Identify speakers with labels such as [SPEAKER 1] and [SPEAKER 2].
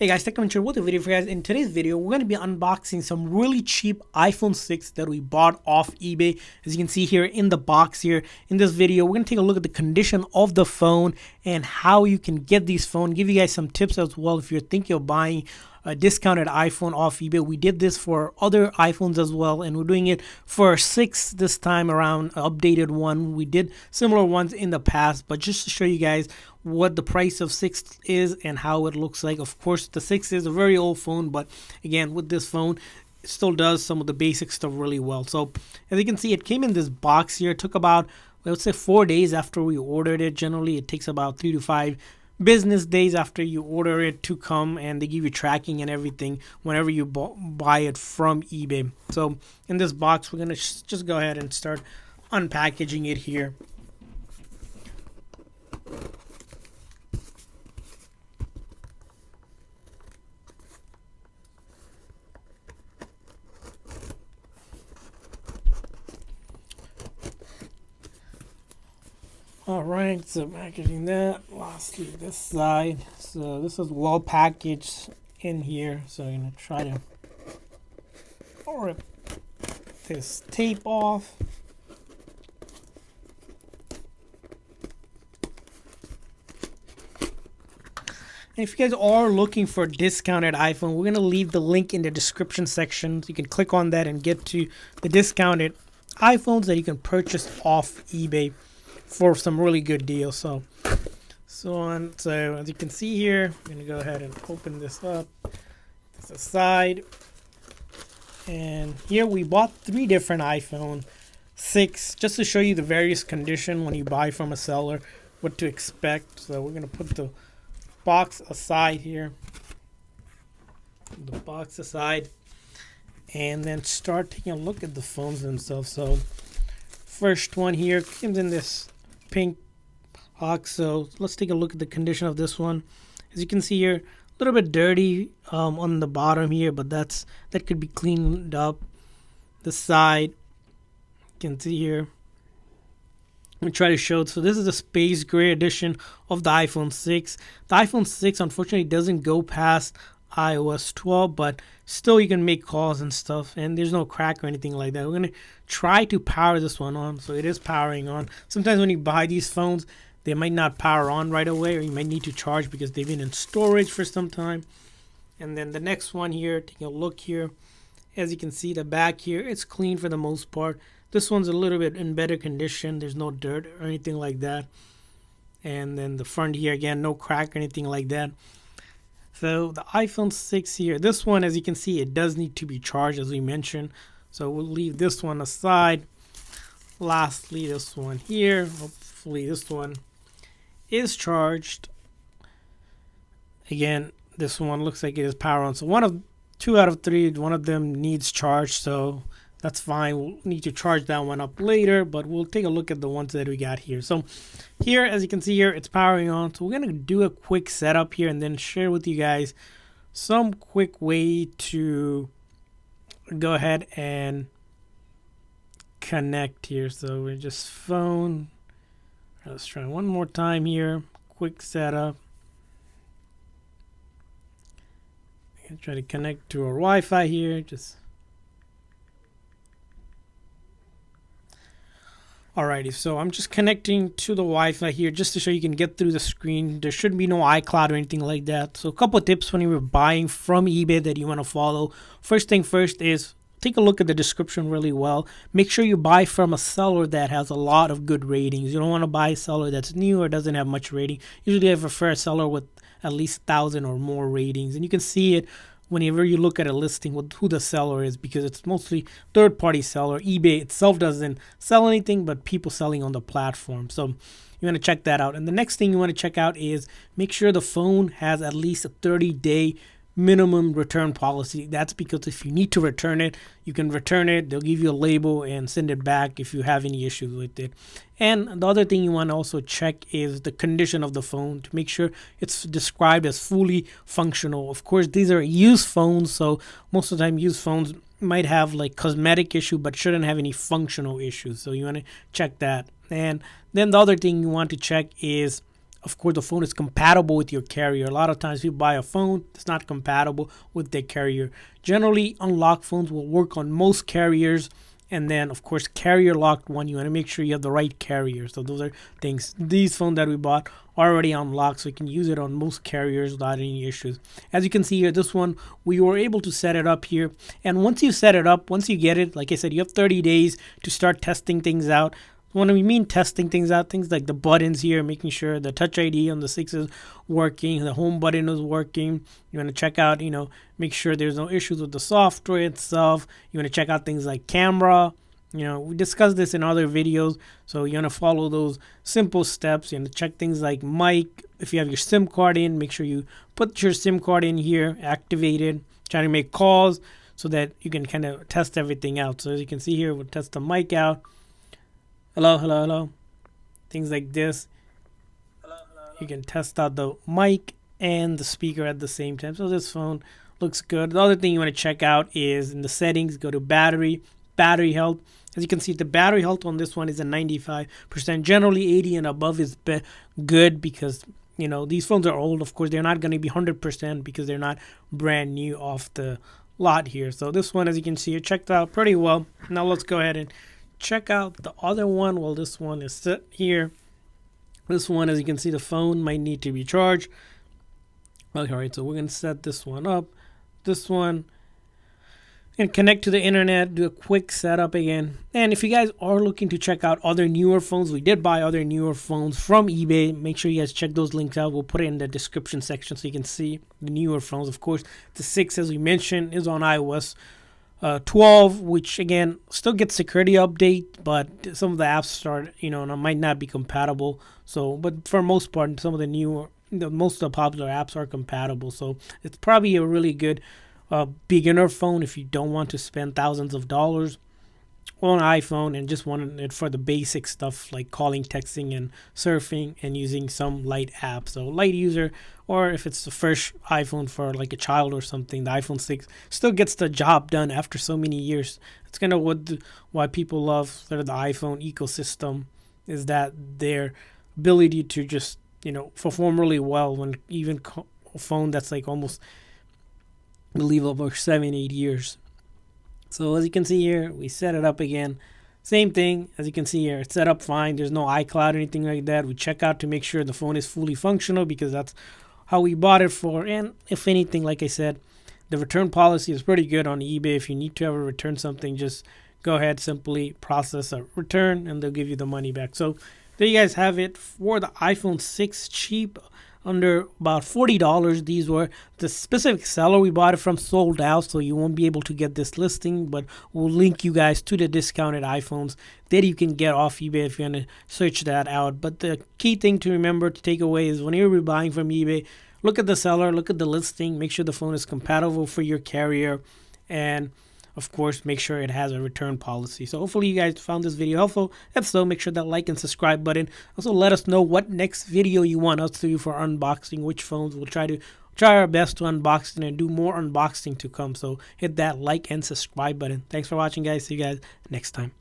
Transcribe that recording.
[SPEAKER 1] Hey guys, Tech Adventure with a video for you guys. In today's video, we're going to be unboxing some really cheap iPhone 6 that we bought off eBay. As you can see here in the box here, in this video, we're going to take a look at the condition of the phone and how you can get these phones. Give you guys some tips as well if you're thinking of buying a discounted iPhone off eBay. We did this for other iPhones as well, and we're doing it for 6 this time around, updated one. We did similar ones in the past, but just to show you guys what the price of 6 is and how it looks like. Of course, the 6 is a very old phone, but again, with this phone, it still does some of the basic stuff really well. So as you can see, it came in this box here. It took about, let's say, 4 days after we ordered it. Generally, it takes about 3 to 5 business days after you order it to come, and they give you tracking and everything whenever you buy it from eBay. So in this box, we're gonna just go ahead and start unpackaging it here. Alright, so packaging that. Lastly, this side. So this is well packaged in here. So I'm going to try to rip this tape off. And if you guys are looking for a discounted iPhone, we're going to leave the link in the description section. So you can click on that and get to the discounted iPhones that you can purchase off eBay for some really good deals. So as you can see here, I'm gonna go ahead and open this up. This aside, and here we bought 3 different iPhone 6 just to show you the various condition when you buy from a seller, what to expect. So we're gonna put the box aside here, and then start taking a look at the phones themselves. So first one here comes in this pink box. So let's take a look at the condition of this one. As you can see here, a little bit dirty on the bottom here, but that could be cleaned up. The side, you can see here. I'm gonna try to show it. So this is a space gray edition of the iPhone 6. The iPhone 6 unfortunately doesn't go past iOS 12, but still you can make calls and stuff, and there's no crack or anything like that. We're gonna try to power this one on. So it is powering on. Sometimes when you buy these phones, they might not power on right away, or you might need to charge because they've been in storage for some time. And then the next one here, taking a look here, as you can see, the back here, it's clean for the most part. This one's a little bit in better condition. There's no dirt or anything like that. And then the front here, again, no crack or anything like that. So the iPhone 6 here, this one, as you can see, it does need to be charged, as we mentioned. So we'll leave this one aside. Lastly, this one here, hopefully this one is charged. Again, this one looks like it is power on. So 2 out of 3, one of them needs charge. So that's fine. We'll need to charge that one up later, but we'll take a look at the ones that we got here. So here, as you can see here, it's powering on. So we're going to do a quick setup here and then share with you guys some quick way to go ahead and connect here. So we're just phone. Let's try one more time here. Quick setup. I'm going to try to connect to our Wi-Fi here. Alrighty, so I'm just connecting to the Wi-Fi here just to show you can get through the screen. There shouldn't be no iCloud or anything like that. So a couple of tips when you're buying from eBay that you want to follow. First thing first is take a look at the description really well. Make sure you buy from a seller that has a lot of good ratings. You don't want to buy a seller that's new or doesn't have much rating. Usually I prefer a seller with at least 1,000 or more ratings. And you can see it whenever you look at a listing with who the seller is, because it's mostly third-party seller. eBay itself doesn't sell anything, but people selling on the platform. So you want to check that out. And the next thing you want to check out is make sure the phone has at least a 30-day minimum return policy. That's because if you need to return it, you can return it. They'll give you a label and send it back if you have any issues with it. And the other thing you want to also check is the condition of the phone to make sure it's described as fully functional. Of course, these are used phones, so most of the time used phones might have like cosmetic issue but shouldn't have any functional issues. So you want to check that. And then the other thing you want to check is of course, the phone is compatible with your carrier. A lot of times you buy a phone that's not compatible with their carrier. Generally, unlocked phones will work on most carriers. And then, of course, carrier locked one, you want to make sure you have the right carrier. So those are things. These phones that we bought are already unlocked, so you can use it on most carriers without any issues. As you can see here, this one, we were able to set it up here. And once you set it up, once you get it, like I said, you have 30 days to start testing things out. When we mean testing things out, things like the buttons here, making sure the Touch ID on the 6 is working, the home button is working. You want to check out, make sure there's no issues with the software itself. You want to check out things like camera. We discussed this in other videos, so you want to follow those simple steps. You want to check things like mic. If you have your SIM card in, make sure you put your SIM card in here, activated. Try to make calls so that you can kind of test everything out. So as you can see here, we'll test the mic out. Hello, hello, hello. Things like this. You can test out the mic and the speaker at the same time. So this phone looks good. The other thing you want to check out is in the settings, go to battery health. As you can see, the battery health on this one is a 95%. Generally, 80 and above is good because, these phones are old. Of course, they're not going to be 100% because they're not brand new off the lot here. So this one, as you can see, it checked out pretty well. Now let's go ahead and check out the other one. Well, this one is set here. This one, as you can see, the phone might need to be charged. Okay, all right, so we're going to set this one up. This one, and connect to the internet, do a quick setup again. And if you guys are looking to check out other newer phones, we did buy other newer phones from eBay. Make sure you guys check those links out. We'll put it in the description section so you can see the newer phones. Of course, the 6, as we mentioned, is on iOS 12, which again still gets security update, but some of the apps might not be compatible. So, but for most part, some of the most of the popular apps are compatible. So it's probably a really good beginner phone if you don't want to spend thousands of dollars on an iPhone and just want it for the basic stuff like calling, texting, and surfing, and using some light apps. So light user, or if it's the first iPhone for like a child or something, the iPhone 6 still gets the job done after so many years. It's kind of why people love sort of the iPhone ecosystem, is that their ability to just perform really well when even a phone that's like almost, I believe, over 7-8 years. So as you can see here, we set it up again. Same thing, as you can see here, it's set up fine. There's no iCloud or anything like that. We check out to make sure the phone is fully functional because that's how we bought it for. And if anything, like I said, the return policy is pretty good on eBay. If you need to ever return something, just go ahead, simply process a return, and they'll give you the money back. So there you guys have it for the iPhone 6, cheap, under about $40. These were the specific seller we bought it from sold out, so you won't be able to get this listing, but we'll link you guys to the discounted iPhones that you can get off eBay if you want to search that out. But the key thing to remember to take away is whenever you're buying from eBay, look at the seller, look at the listing, make sure the phone is compatible for your carrier, and of course, make sure it has a return policy. So hopefully you guys found this video helpful. If so, make sure that like and subscribe button. Also, let us know what next video you want us to do for unboxing, which phones. We'll try our best to unbox and do more unboxing to come. So hit that like and subscribe button. Thanks for watching, guys. See you guys next time.